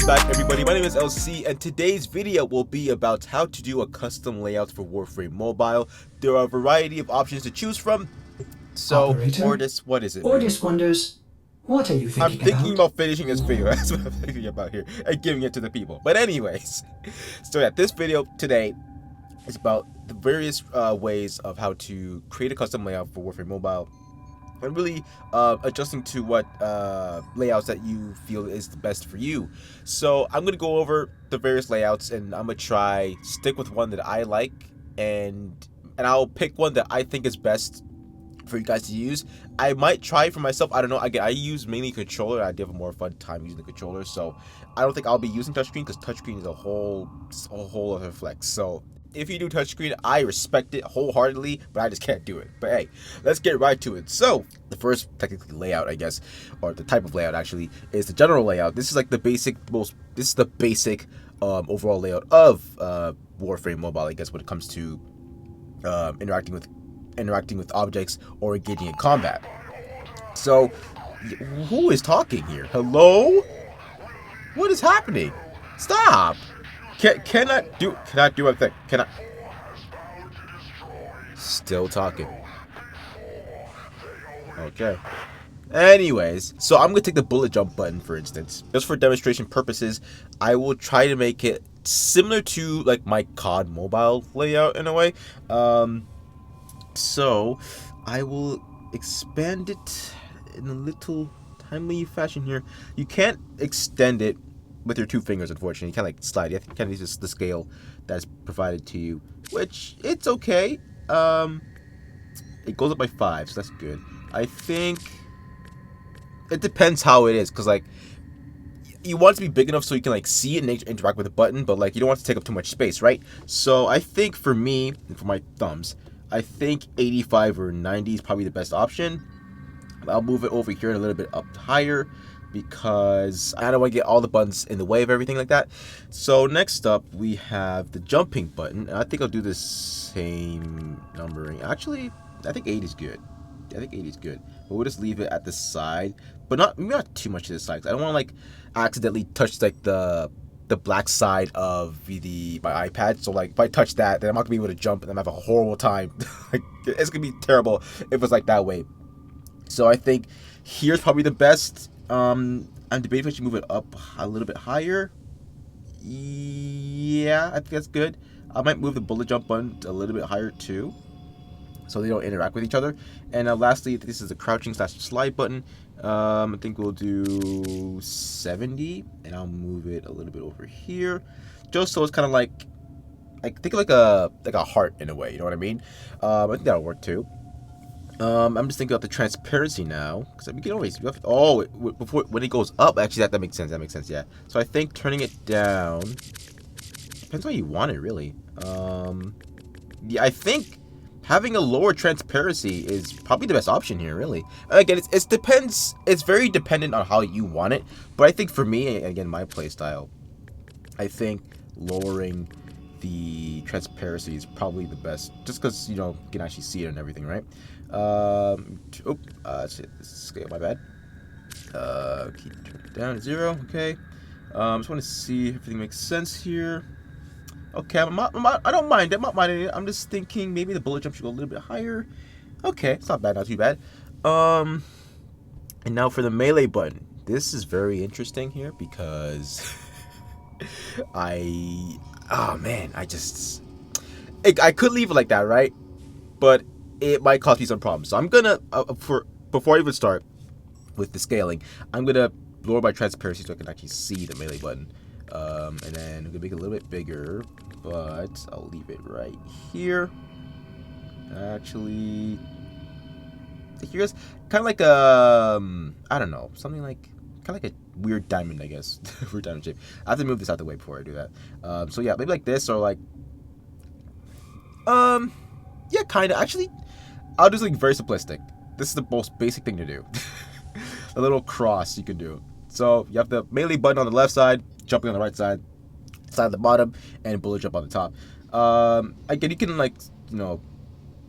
Welcome back, everybody. My name is LC, and today's video will be about how to do a custom layout for Warframe Mobile. There are a variety of options to choose from. So, Operator, what is it, man? Ordis wonders, what are you I'm thinking thinking about? about finishing this video. That's what I'm thinking about here, and giving it to the people. But anyways, so yeah, this video today is about the various ways of how to create a custom layout for Warframe Mobile. And really adjusting to what layouts that you feel is the best for you. So I'm gonna go over the various layouts, and I'm gonna try stick with one that I like, and I'll pick one that I think is best for you guys to use. I might try it for myself. I don't know. Again, I use mainly controller. I do have a more fun time using the controller, so I don't think I'll be using touchscreen because touchscreen is a whole other flex. So if you do touchscreen, I respect it wholeheartedly, but I just can't do it. But hey, let's get right to it. So the first technically layout, I guess, or the type of layout actually, is the general layout. This is like the basic, overall layout of Warframe Mobile, I guess, when it comes to interacting with objects or engaging in combat. So, who is talking here? Hello? What is happening? Stop! Can I do a thing? Can I? Still talking. Okay. Anyways, so I'm gonna take the bullet jump button, for instance. Just for demonstration purposes, I will try to make it similar to like my COD mobile layout in a way. So I will expand it in a little timely fashion here. You can't extend it with your two fingers, unfortunately. You can't like slide. You can't use the scale that's provided to you, which it's okay. It goes up by 5, so that's good. I think it depends how it is, because like you want it to be big enough so you can like see it and interact with the button, but like you don't want it to take up too much space, right? So I think for me, for my thumbs, I think 85 or 90 is probably the best option. I'll move it over here a little bit up higher because I don't want to get all the buttons in the way of everything like that. So next up we have the jumping button, and I think I'll do the same numbering. Actually, I think 8 is good. I think 8 is good, but we'll just leave it at the side, but not too much to the side, 'cause I don't want to like accidentally touch like the black side of my iPad. So like if I touch that, then I'm not gonna be able to jump, and I'm gonna have a horrible time. Like, it's gonna be terrible if it's like that way. So I think here's probably the best. I'm debating if I should move it up a little bit higher. Yeah, I think that's good. I might move the bullet jump button a little bit higher too, so they don't interact with each other. And lastly, this is the crouching / slide button. I think we'll do 70, and I'll move it a little bit over here, just so it's kind of like think of like a heart in a way. You know what I mean? I think that'll work too. I'm just thinking about the transparency now, because we can always before when it goes up. Actually, that makes sense. That makes sense. Yeah. So I think turning it down depends on how you want it, really. Yeah, I think having a lower transparency is probably the best option here, really. Again, it depends. It's very dependent on how you want it. But I think for me, again, my playstyle, I think lowering the transparency is probably the best, just because you can actually see it and everything, right? Scale, my bad. Keep turning it down to 0. Okay. Just want to see if everything makes sense here. Okay, I don't mind it. I'm not minding it. I'm just thinking maybe the bullet jump should go a little bit higher. Okay, it's not bad, not too bad. And now for the melee button. This is very interesting here because oh man, I could leave it like that, right? But it might cause me some problems. So I'm gonna before I even start with the scaling, I'm gonna lower my transparency so I can actually see the melee button. And then I'm gonna make it a little bit bigger, but I'll leave it right here. Actually, here's kind of like I don't know, something like kind of like a weird diamond, I guess. Weird diamond shape. I have to move this out the way before I do that. So yeah, maybe like this, or like yeah, kind of. Actually, I'll do something very simplistic. This is the most basic thing to do. A little cross you can do. So you have the melee button on the left side, jumping on the right side, slide at the bottom, and bullet jump on the top. Again, you can like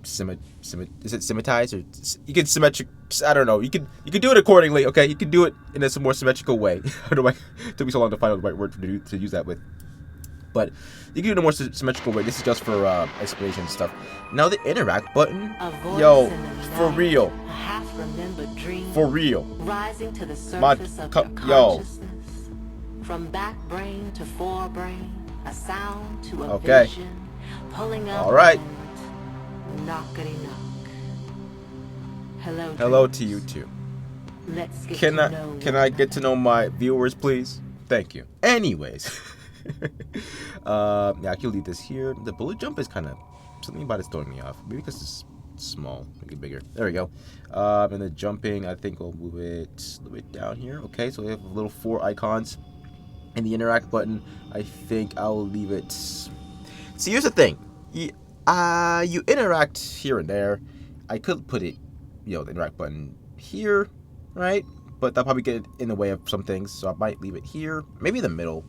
is it symmetrize or you can symmetric? I don't know. You can do it accordingly. Okay, you can do it in a more symmetrical way. I don't know why it took me so long to find out the right word to use that with. But you can do it in a more symmetrical way. This is just for explanation and stuff. Now the interact button, yo, for real, for real. Rising to the surface of your consciousness. From back brain to forebrain, a sound to a vision, pulling up. All right. Knockety knock. Hello. Hello to you too. Let's get Can I get to know my viewers, please? Thank you. Anyways, yeah, I can leave this here. The bullet jump is kind of something about it's throwing me off. Maybe because it's small, make it bigger. There we go. And the jumping, I think we'll move it a little bit down here. Okay, so we have little 4 icons. And the interact button, I think I'll leave it. See, here's the thing. You interact here and there. I could put it, the interact button here, right? But that'll probably get in the way of some things, so I might leave it here. Maybe the middle.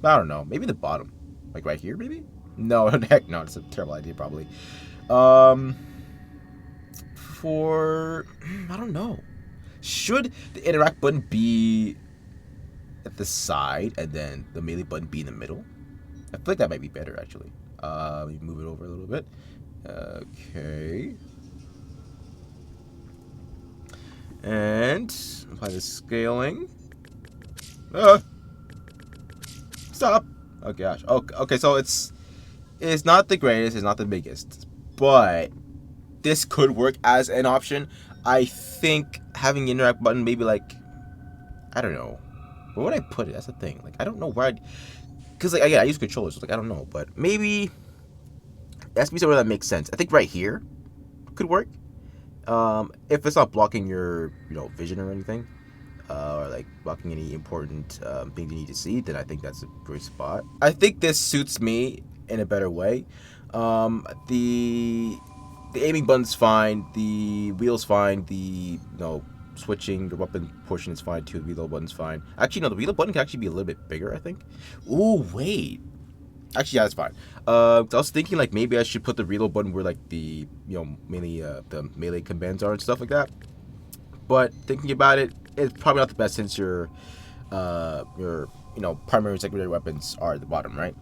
I don't know. Maybe the bottom. Like right here, maybe? No, heck no. It's a terrible idea, probably. I don't know. Should the interact button be at the side and then the melee button be in the middle? I feel like that might be better, actually. Let me move it over a little bit. Okay. And apply the scaling. Stop. Oh gosh. Okay. So it's not the greatest. It's not the biggest, but this could work as an option. I think having the interact button, maybe like, I don't know, where would I put it? That's the thing. Like, I don't know where because like again, I use controllers, so like I don't know, but maybe it has to be somewhere that makes sense. I think right here could work. If it's not blocking your vision or anything, or like blocking any important things you need to see, then I think that's a great spot. I think this suits me in a better way. The aiming button's fine, the wheel's fine, the switching the weapon portion is fine too. The reload button's fine. Actually, no, the reload button can actually be a little bit bigger, I think. Ooh, wait. Actually, yeah, that's fine. I was thinking like maybe I should put the reload button where like the mainly the melee commands are and stuff like that. But thinking about it, it's probably not the best since your primary and secondary weapons are at the bottom, right?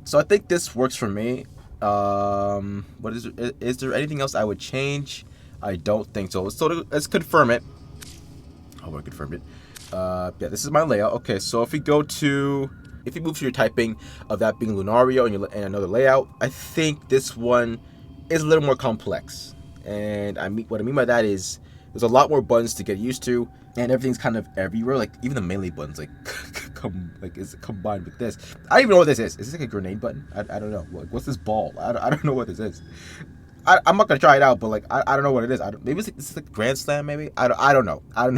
So I think this works for me. What is there anything else I would change? I don't think so. Let's confirm it. Oh, I confirmed it. Yeah, this is my layout. Okay, so if you move to your typing of that being Lunario and another layout, I think this one is a little more complex. And what I mean by that is there's a lot more buttons to get used to, and everything's kind of everywhere. Like even the melee buttons, is combined with this. I don't even know what this is. Is this like a grenade button? I don't know. What's this ball? I don't know what this is. I'm not gonna try it out, but like I don't know what it is. Maybe this is like Grand Slam. Maybe I don't know. I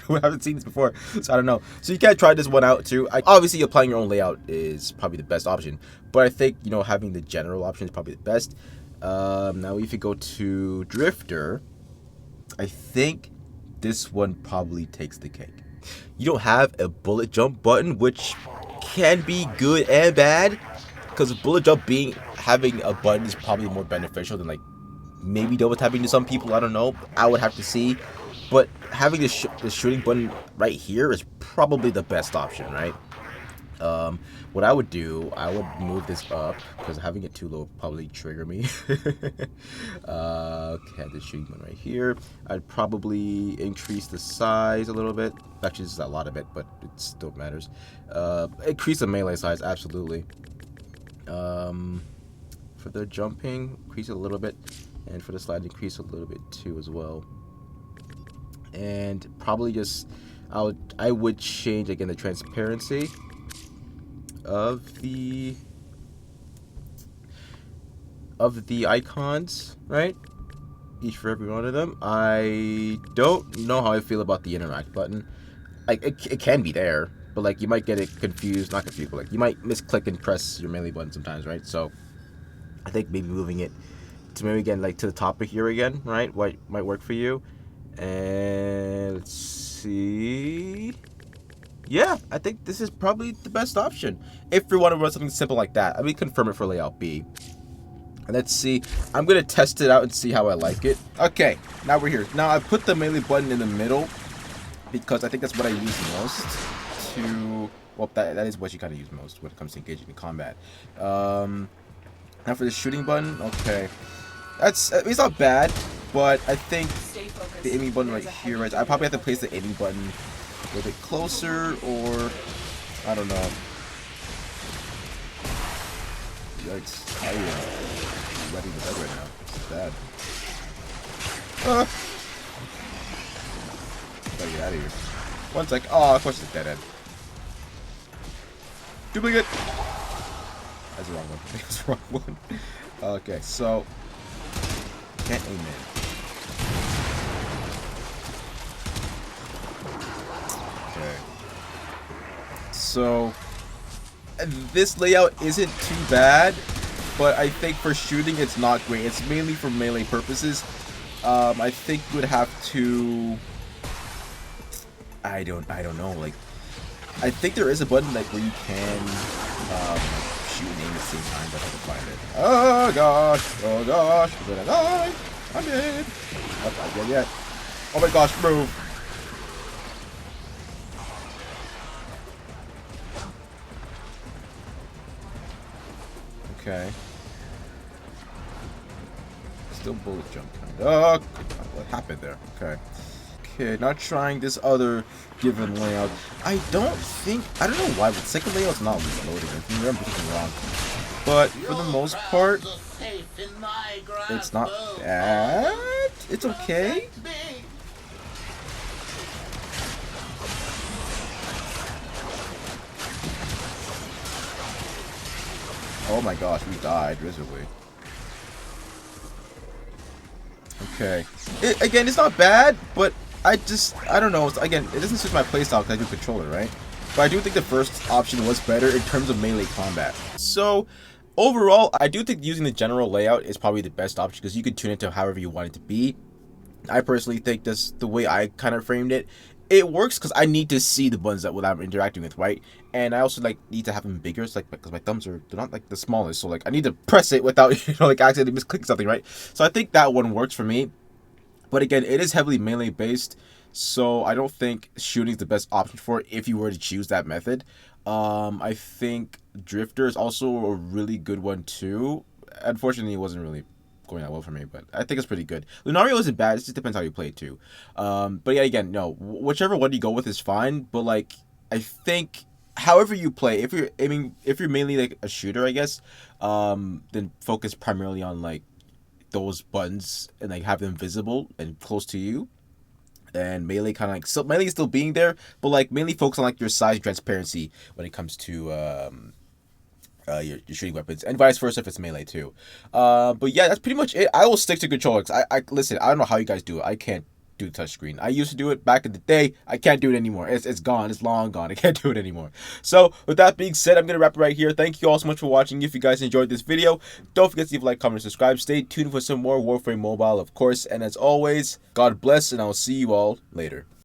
haven't seen this before, so I don't know. So you can try this one out too. Obviously, applying your own layout is probably the best option, but I think having the general option is probably the best. Now if you go to Drifter, I think this one probably takes the cake. You don't have a bullet jump button, which can be good and bad, because bullet jump having a button is probably more beneficial than like maybe double tapping to some people. I don't know. I would have to see. But having the shooting button right here is probably the best option, right? What I would do, I would move this up because having it too low would probably trigger me. Okay, the shooting button right here. I'd probably increase the size a little bit. Actually, this is a lot of it, but it still matters. Increase the melee size, absolutely. For the jumping, increase it a little bit, and for the slide, increase a little bit too as well. And probably just I would change again the transparency of the icons, right? Each for every one of them. I don't know how I feel about the interact button. Like it can be there, but like you might get it confused, not confused, but like you might misclick and press your melee button sometimes, right? So I think maybe moving it to maybe again like to the top of here again, right? What might work for you? And let's see. Yeah, I think this is probably the best option if you want to run something simple like that. I mean, confirm it for layout B. Let's see. I'm gonna test it out and see how I like it. Okay, now we're here. Now I put the melee button in the middle because I think that's what I use most to. Well, that is what you kind of use most when it comes to engaging in combat. Now for the shooting button. Okay, it's not bad, but I think the aiming button right here. Right, I probably have to place the aiming button a little bit closer, or I don't know. Yikes! I am ready to bed right now. It's bad. Gotta get out of here. One sec. Oh, of course it's a dead end. Duplicate. That's the wrong one. That's the wrong one. Okay, so can't aim in. Okay. So this layout isn't too bad, but I think for shooting it's not great. It's mainly for melee purposes. I think you would have to. I don't know. Like, I think there is a button like where you can shoot and aim at the same time, but I have to find it. Oh gosh! Oh gosh! I'm gonna die! I'm dead! Oh, not dead yet. Oh my gosh! Move! Okay. Still bullet jump kind of. Oh, what happened there? Okay. Okay, not trying this other given layout. I don't know why, but the second layout's not loading. I think I'm thinking wrong. But for the most part, it's not bad. It's okay. Oh my gosh, we died miserably. Okay. Again, it's not bad, but I don't know. Again, it doesn't suit my playstyle because I do controller, right? But I do think the first option was better in terms of melee combat. So, overall, I do think using the general layout is probably the best option because you can tune it to however you want it to be. I personally think that's the way I kind of framed it. It works because I need to see the buttons that I'm interacting with, right? And I also need to have them bigger, so, because my thumbs they're not like the smallest, so I need to press it without accidentally misclicking something, right? So I think that one works for me. But again, it is heavily melee based, so I don't think shooting is the best option for it if you were to choose that method. I think Drifter is also a really good one too. Unfortunately, it wasn't really going that well for me, but I think it's pretty good. Lunario isn't bad. It just depends how you play it too. But yeah, again, no, whichever one you go with is fine. But I think however you play, if you're mainly like a shooter, I guess, then focus primarily on those buttons and have them visible and close to you. And melee kind of so melee is still being there, but mainly focus on your size and transparency when it comes to your shooting weapons, and vice versa if it's melee too. But yeah, that's pretty much it. I will stick to controller. I listen. I don't know how you guys do it. I can't do touchscreen. I used to do it back in the day. I can't do it anymore. It's gone. It's long gone. I can't do it anymore. So with that being said, I'm gonna wrap it right here. Thank you all so much for watching. If you guys enjoyed this video, don't forget to leave a like, comment, and subscribe. Stay tuned for some more Warframe Mobile, of course. And as always, God bless, and I'll see you all later.